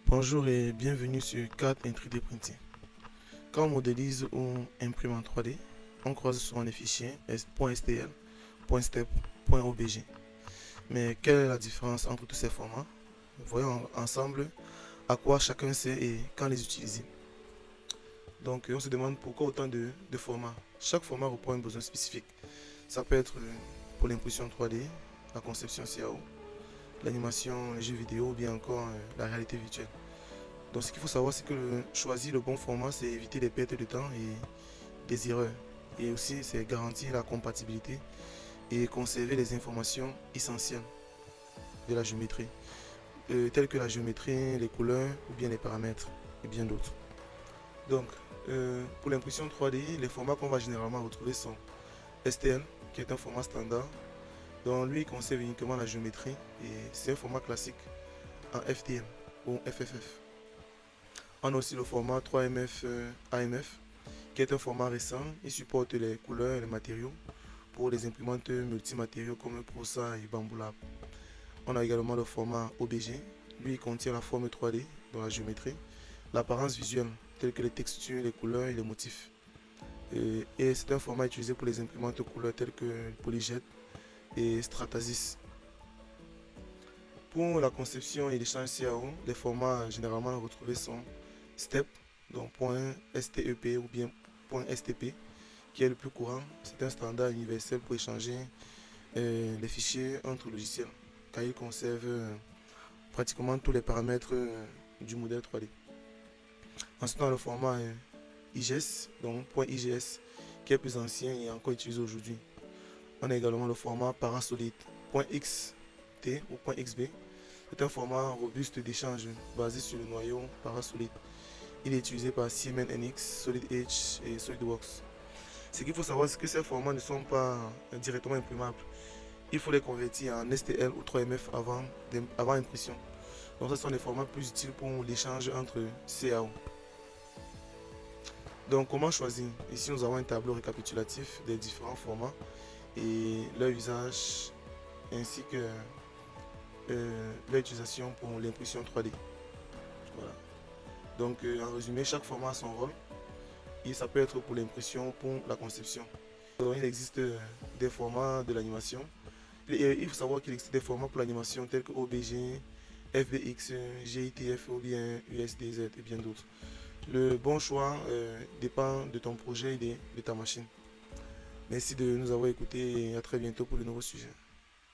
Bonjour et bienvenue sur CAD and 3D Printing. Quand on modélise ou imprime en 3D, on croise souvent les fichiers .stl, .step, .obj. Mais quelle est la différence entre tous ces formats? Voyons ensemble à quoi chacun sert et quand les utiliser. Donc on se demande pourquoi autant de formats. Chaque format répond à un besoin spécifique. Ça peut être pour l'impression 3D, la conception CAO, l'animation, les jeux vidéo ou bien encore la réalité virtuelle. Donc ce qu'il faut savoir, c'est que choisir le bon format, c'est éviter des pertes de temps et des erreurs. Et aussi, c'est garantir la compatibilité et conserver les informations essentielles de la géométrie, telles que la géométrie, les couleurs ou bien les paramètres et bien d'autres. Donc, pour l'impression 3D, les formats qu'on va généralement retrouver sont STL, qui est un format standard, dont lui conserve uniquement la géométrie et c'est un format classique en FTM ou FFF. On a aussi le format 3MF AMF, qui est un format récent. Il supporte les couleurs et les matériaux pour les imprimantes multimatériaux comme Prosa et Bambu Lab. On a également le format OBG. Lui, il contient la forme 3D dans la géométrie, l'apparence visuelle, telle que les textures, les couleurs et les motifs. Et c'est un format utilisé pour les imprimantes couleurs telles que Polyjet et Stratasys. Pour la conception et l'échange CAO, les formats généralement retrouvés sont STEP, donc .step ou bien .stp, qui est le plus courant. C'est un standard universel pour échanger les fichiers entre logiciels, car il conserve pratiquement tous les paramètres du modèle 3D. Ensuite, on a le format IGS, donc .IGS, qui est plus ancien et encore utilisé aujourd'hui. On a également le format Parasolid, .xt ou .xb. C'est un format robuste d'échange basé sur le noyau Parasolid. Il est utilisé par Siemens NX, Solid Edge et SolidWorks. Ce qu'il faut savoir, c'est que ces formats ne sont pas directement imprimables. Il faut les convertir en STL ou 3MF avant impression. Donc ce sont les formats plus utiles pour l'échange entre CAO. Donc comment choisir? Ici nous avons un tableau récapitulatif des différents formats et leur usage ainsi que leur utilisation pour l'impression 3D. Voilà. Donc en résumé, chaque format a son rôle et ça peut être pour l'impression ou pour la conception. Donc, il existe des formats de l'animation. Il faut savoir qu'il existe des formats pour l'animation tels que OBG, FBX, GITF ou bien USDZ et bien d'autres. Le bon choix dépend de ton projet et de ta machine. Merci de nous avoir écoutés et à très bientôt pour de nouveaux sujets.